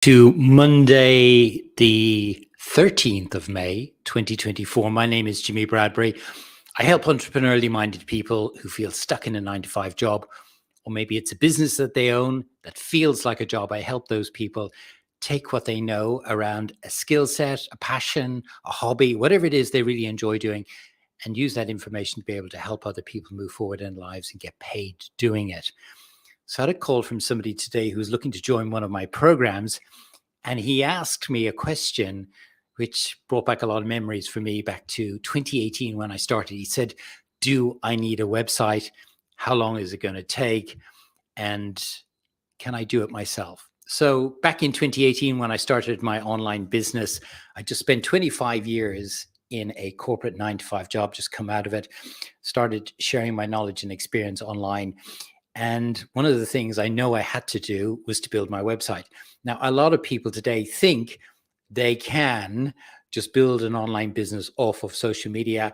To Monday, the 13th of May, 2024. My name is Jimmy Bradbury. I help entrepreneurially minded people who feel stuck in a 9-to-5 job, or maybe it's a business that they own that feels like a job. I help those people take what they know around a skill set, a passion, a hobby, whatever it is they really enjoy doing, and use that information to be able to help other people move forward in lives and get paid doing it. So I had a call from somebody today who's looking to join one of my programs, and he asked me a question which brought back a lot of memories for me back to 2018 when I started. He said, do I need a website? How long is it going to take? And can I do it myself? So back in 2018, when I started my online business, I just spent 25 years in a corporate 9-to-5 job, just come out of it, started sharing my knowledge and experience online. And one of the things I know I had to do was to build my website. Now, a lot of people today think they can just build an online business off of social media.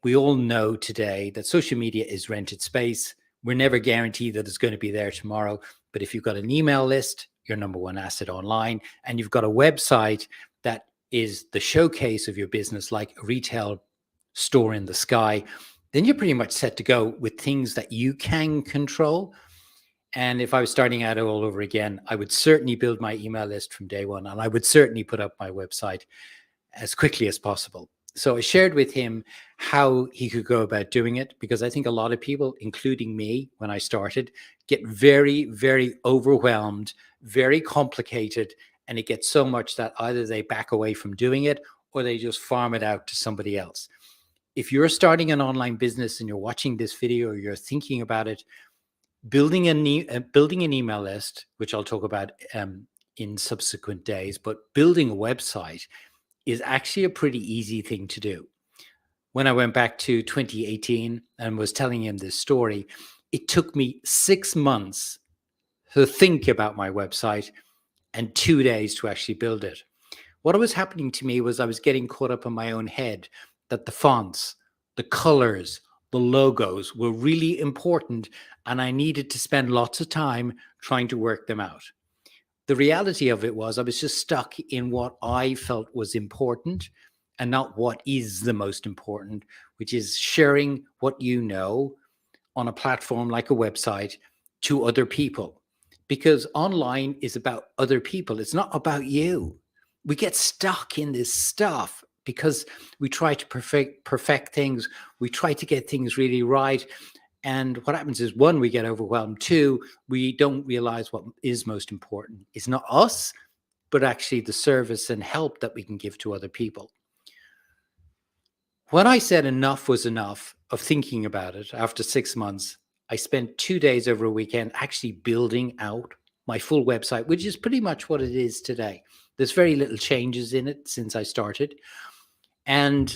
We all know today that social media is rented space. We're never guaranteed that it's going to be there tomorrow. But if you've got an email list, your number one asset online, and you've got a website that is the showcase of your business, like a retail store in the sky, then you're pretty much set to go with things that you can control. And if I was starting out all over again, I would certainly build my email list from day one, and I would certainly put up my website as quickly as possible. So I shared with him how he could go about doing it, because I think a lot of people, including me when I started, get very, very overwhelmed, very complicated, and it gets so much that either they back away from doing it or they just farm it out to somebody else. If you're starting an online business and you're watching this video or you're thinking about it, building an email list, which I'll talk about in subsequent days, but building a website is actually a pretty easy thing to do. When I went back to 2018 and was telling him this story, it took me 6 months to think about my website and 2 days to actually build it. What was happening to me was I was getting caught up in my own head that the fonts, the colors, the logos were really important, and I needed to spend lots of time trying to work them out. The reality of it was I was just stuck in what I felt was important and not what is the most important, which is sharing what you know on a platform like a website to other people. Because online is about other people. It's not about you. We get stuck in this stuff because we try to perfect things. We try to get things really right. And what happens is, one, we get overwhelmed. Two, we don't realize what is most important. It's not us, but actually the service and help that we can give to other people. When I said enough was enough of thinking about it after 6 months, I spent 2 days over a weekend actually building out my full website, which is pretty much what it is today. There's very little changes in it since I started. And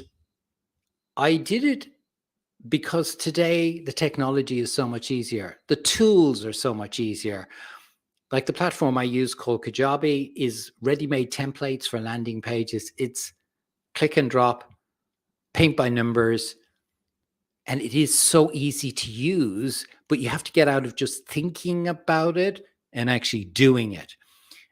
I did it because today the technology is so much easier. The tools are so much easier. Like the platform I use called Kajabi is ready-made templates for landing pages. It's click and drop, paint by numbers, and it is so easy to use, but you have to get out of just thinking about it and actually doing it.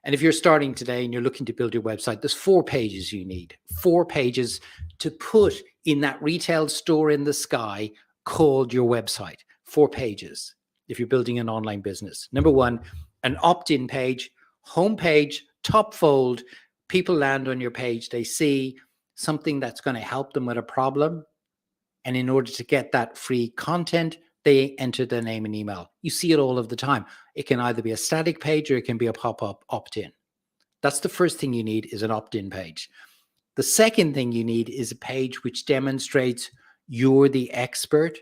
And if you're starting today and you're looking to build your website, there's 4 pages you need. 4 pages to put in that retail store in the sky called your website. 4 pages if you're building an online business. Number 1, an opt-in page, home page, top fold. People land on your page. They see something that's going to help them with a problem. And in order to get that free content, they enter their name and email. You see it all of the time. It can either be a static page or it can be a pop-up opt-in. That's the first thing you need, is an opt-in page. The second thing you need is a page which demonstrates you're the expert,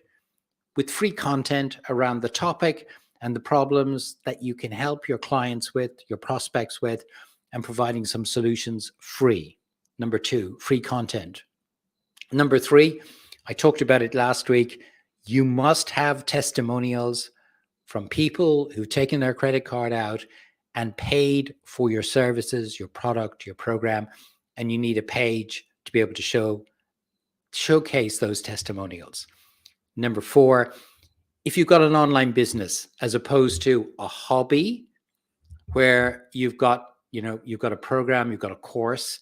with free content around the topic and the problems that you can help your clients with, your prospects with, and providing some solutions free. Number 2, free content. Number 3, I talked about it last week. You must have testimonials from people who've taken their credit card out and paid for your services, your product, your program, and you need a page to be able to showcase those testimonials. Number 4, if you've got an online business as opposed to a hobby where you've got you've got a program, you've got a course,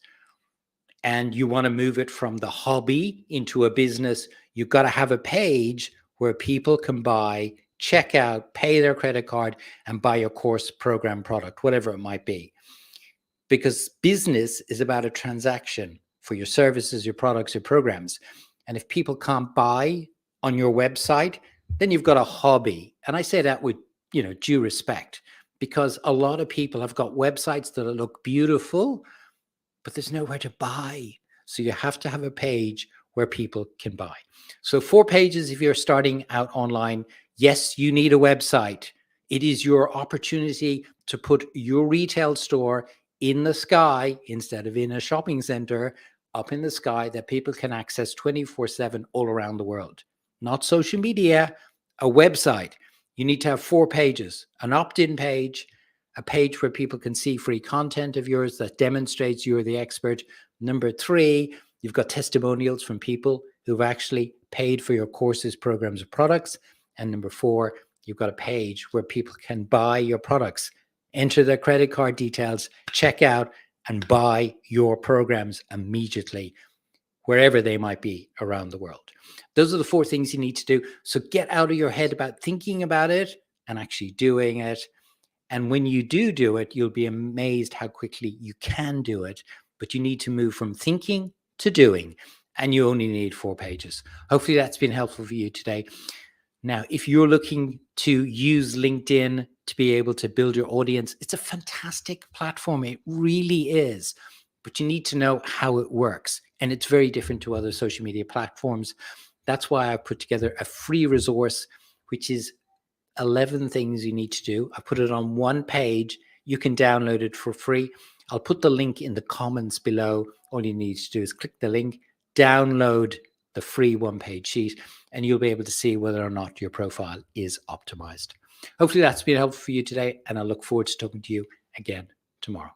and you want to move it from the hobby into a business, you've got to have a page where people can buy, check out, pay their credit card, and buy your course, program, product, whatever it might be. Because business is about a transaction for your services, your products, your programs. And if people can't buy on your website, then you've got a hobby. And I say that with, due respect, because a lot of people have got websites that look beautiful, but there's nowhere to buy. So you have to have a page where people can buy. So 4 pages if you're starting out online. Yes, you need a website. It is your opportunity to put your retail store in the sky instead of in a shopping center, up in the sky, that people can access 24/7 all around the world. Not social media, a website. You need to have 4 pages: an opt-in page, a page where people can see free content of yours that demonstrates you're the expert. Number 3, you've got testimonials from people who've actually paid for your courses, programs, or products. And number 4, you've got a page where people can buy your products, enter their credit card details, check out, and buy your programs immediately, wherever they might be around the world. Those are the 4 things you need to do. So get out of your head about thinking about it and actually doing it. And when you do it, you'll be amazed how quickly you can do it. But you need to move from thinking to doing, and you only need 4 pages. Hopefully that's been helpful for you today. Now, if you're looking to use LinkedIn to be able to build your audience, it's a fantastic platform. It really is. But you need to know how it works. And it's very different to other social media platforms. That's why I put together a free resource, which is 11 things you need to do. I put it on 1 page. You can download it for free. I'll put the link in the comments below. All you need to do is click the link, download the free 1-page sheet, and you'll be able to see whether or not your profile is optimized. Hopefully that's been helpful for you today, and I look forward to talking to you again tomorrow.